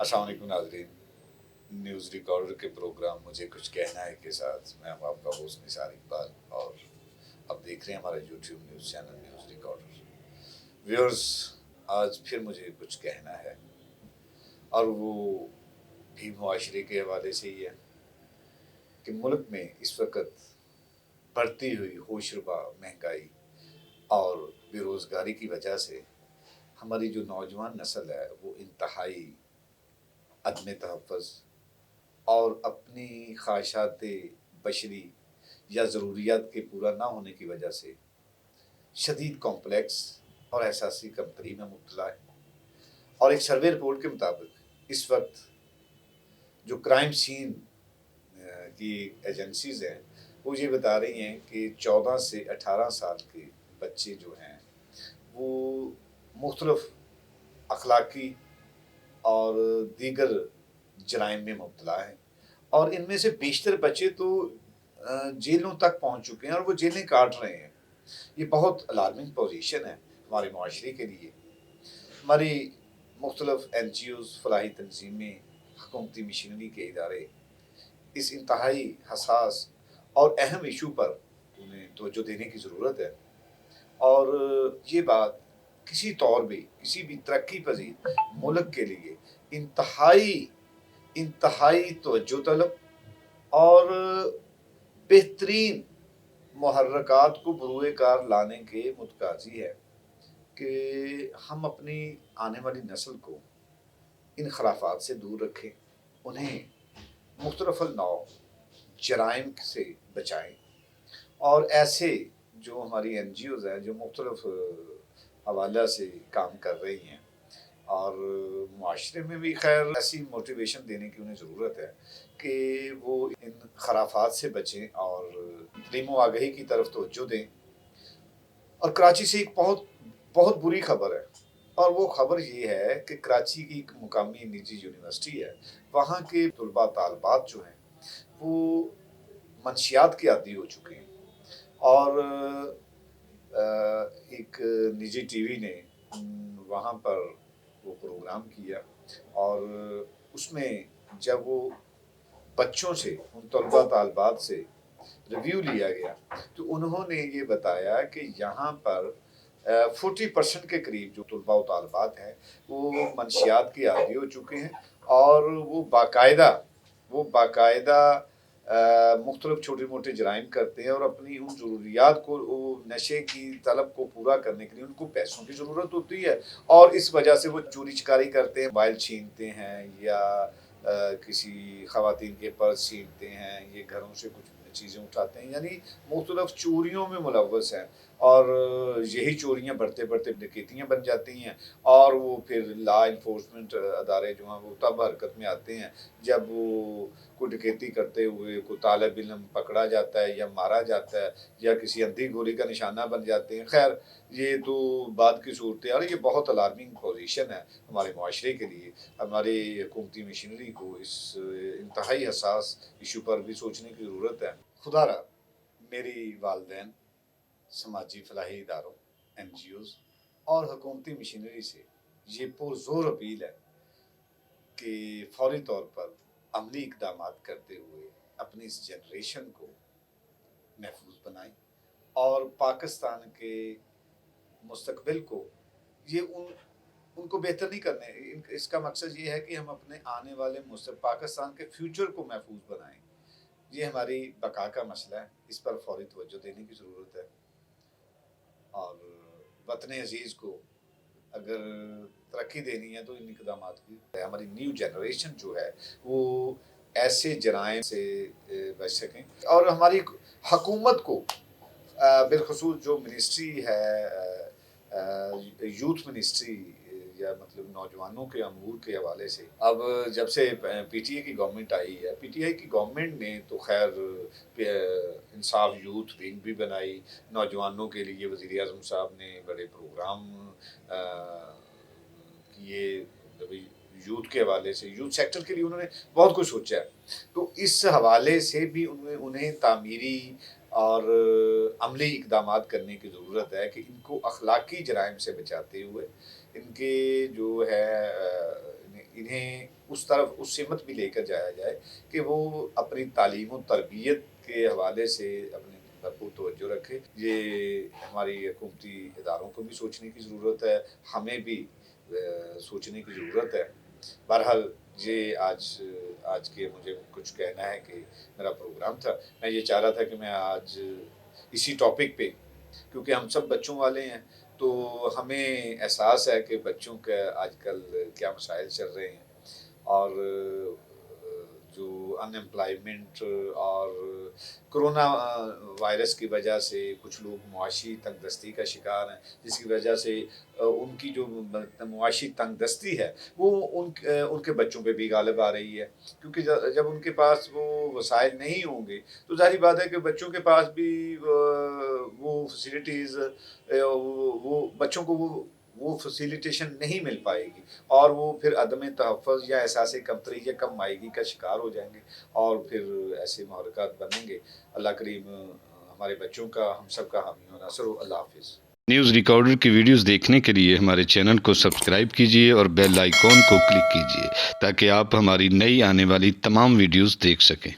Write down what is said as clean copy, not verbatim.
अस्सलाम वालेकुम नाज़रीन, न्यूज़ रिकॉर्डर के प्रोग्राम मुझे कुछ कहना है के साथ मैं हूं आपका होस्ट निसार इकबाल और अब देख रहे हैं हमारा YouTube news channel news recorder. Viewers, आज फिर मुझे कुछ कहना है और वो भी मुआशरे के हवाले से ही है कि मुल्क में इस वक्त बढ़ती हुई होशरुबा महंगाई और बेरोज़गारी की वजह से हमारी जो नौजवान नस्ल है वो इंतहाई अदम तहफ़्फ़ुज़ और अपनी ख्वाहिशात बशरी या ज़रूरियात के पूरा ना होने की वजह से शदीद कॉम्प्लेक्स और एहसासी कमतरी में मुब्तला है। और एक सर्वे रिपोर्ट के मुताबिक इस वक्त जो क्राइम सीन की एजेंसीज़ हैं वो ये बता रही हैं कि 14 से 18 साल के बच्चे जो हैं वो मुख्तलिफ अखलाकी और दीगर जराइम में मुब्तला हैं और इनमें से बेशतर बच्चे तो जेलों तक पहुंच चुके हैं और वो जेलें काट रहे हैं। ये बहुत अलार्मिंग पोजीशन है हमारे मुआशरे के लिए। हमारी मुख्तलिफ NGOs, फलाही तंजीमें, हुकूमती मशीनरी के इदारे इस इंतहाई हसास और अहम इशू पर उन्हें तवज्जो देने की ज़रूरत है। और ये बात किसी तौर भी किसी भी तरक्की पजीर मुल्क के लिए इंतहाई इंतहाई तवज्जो तलब और बेहतरीन मुहर्रकात को बरूए कार लाने के मुतकाजी है कि हम अपनी आने वाली नस्ल को इन खराफात से दूर रखें, उन्हें मुख्तलिफ नौ जराइम से बचाएं और ऐसे जो हमारी NGOs हैं जो मुख्तलिफ हवाला से काम कर रही हैं और मुआशरे में भी खैर ऐसी मोटिवेशन देने की उन्हें ज़रूरत है कि वो इन खराफात से बचें और तलीम आगही की तरफ तवज्जो दें। और कराची से एक बहुत बहुत बुरी खबर है और वो खबर ये है कि कराची की एक मुकामी निजी यूनिवर्सिटी है, वहाँ के तलबा तालबात जो हैं वो मंशियात के आदी हो चुके हैं और एक निजी TV ने वहाँ पर वो प्रोग्राम किया और उसमें जब वो बच्चों से उन तलबा तालबात से रिव्यू लिया गया तो उन्होंने ये बताया कि यहाँ पर 40% के करीब जो तलबा तालबात हैं वो मंशियात के आदी हो चुके हैं और वो बाकायदा मुख्तलिफ छोटे मोटे जराइम करते हैं और अपनी उन ज़रूरियात को नशे की तलब को पूरा करने के लिए उनको पैसों की ज़रूरत होती है और इस वजह से वो चोरी चकारी करते हैं, मोबाइल छीनते हैं या किसी ख़वातीन के पर्स छीनते हैं, ये घरों से कुछ चीज़ें उठाते हैं, यानी मुख्तलिफ चोरियों में मुलव्वस हैं और यही चोरियाँ बढ़ते बढ़ते डकैतियाँ बन जाती हैं और वो फिर लॉ इन्फोर्समेंट अदारे जो हैं वो तब हरकत में आते हैं जब वो कोई डकैती करते हुए कोई तालिब इल्म पकड़ा जाता है या मारा जाता है या किसी अंधी गोली का निशाना बन जाते हैं। खैर ये तो बाद की सूरत है, ये बहुत अलार्मिंग पोजीशन है हमारे मुआशरे के लिए। हमारी हुकूमती मशीनरी को इस इंतहाई हसास इशू पर भी सोचने की ज़रूरत है। खुदारा मेरी वालदैन, समाजी फलाही इदारों, NGOs और हुकूमती मशीनरी से ये पुरज़ोर अपील है कि फौरी तौर पर अमली इक़दामात करते हुए अपनी इस जनरेशन को महफूज बनाएं और पाकिस्तान के मुस्तकबिल को ये उनको बेहतर नहीं करने, इसका मकसद ये है कि हम अपने आने वाले पाकिस्तान के फ्यूचर को महफूज बनाएं। ये हमारी बका का मसला है, इस पर फौरी तवज्जो देने की ज़रूरत है और वतन अजीज़ को अगर तरक्की देनी है तो इन इक़दामात की हमारी न्यू जनरेशन जो है वो ऐसे जराइम से बच सकें और हमारी हुकूमत को बिलखुसूस जो मिनिस्ट्री है यूथ मिनिस्ट्री या मतलब नौजवानों के अमूर के हवाले से, अब जब से PTI की गवर्नमेंट आई है, PTI की गवर्नमेंट ने तो खैर इंसाफ यूथ विंग भी बनाई, नौजवानों के लिए वज़ीर आज़म साहब ने बड़े प्रोग्राम किए, यूथ के हवाले से यूथ सेक्टर के लिए उन्होंने बहुत कुछ सोचा है। तो इस हवाले से भी उन्हें तामीरी और अमली इक़दामात करने की ज़रूरत है कि इनको अखलाकी जराइम से बचाते हुए इनके जो है انہیں اس طرف اس سمت بھی لے کر جایا جائے کہ وہ اپنی تعلیم و تربیت کے حوالے سے اپنی بھرپور توجہ رکھے. یہ ہماری حکومتی اداروں کو بھی سوچنے کی ضرورت ہے، ہمیں بھی سوچنے کی ضرورت ہے. بہرحال یہ آج کے مجھے کچھ کہنا ہے کہ میرا پروگرام تھا. میں یہ چاہ رہا تھا کہ میں آج اسی ٹاپک پہ، کیونکہ ہم سب بچوں والے ہیں تو ہمیں احساس ہے کہ بچوں کا آج کل کیا مسائل چل رہے ہیں، اور جو ان امپلائمنٹ اور کرونا وائرس کی وجہ سے کچھ لوگ معاشی تنگ دستی کا شکار ہیں، جس کی وجہ سے ان کی جو معاشی تنگ دستی ہے وہ ان کے بچوں پہ بھی غالب آ رہی ہے. کیونکہ جب ان کے پاس وہ وسائل نہیں ہوں گے تو ظاہری بات ہے کہ بچوں کے پاس بھی وہ فیسلٹیز، وہ بچوں کو وہ فیسیلیٹیشن نہیں مل پائے گی، اور وہ پھر عدم تحفظ یا احساس کمتری یا کم مائگی کا شکار ہو جائیں گے، اور پھر ایسے محرکات بنیں گے. اللہ کریم ہمارے بچوں کا، ہم سب کا حامی و ناصر ہو. اللہ حافظ. نیوز ریکارڈر کی ویڈیوز دیکھنے کے لیے ہمارے چینل کو سبسکرائب کیجیے اور بیل آئیکن کو کلک کیجیے تاکہ آپ ہماری نئی آنے والی تمام ویڈیوز دیکھ سکیں.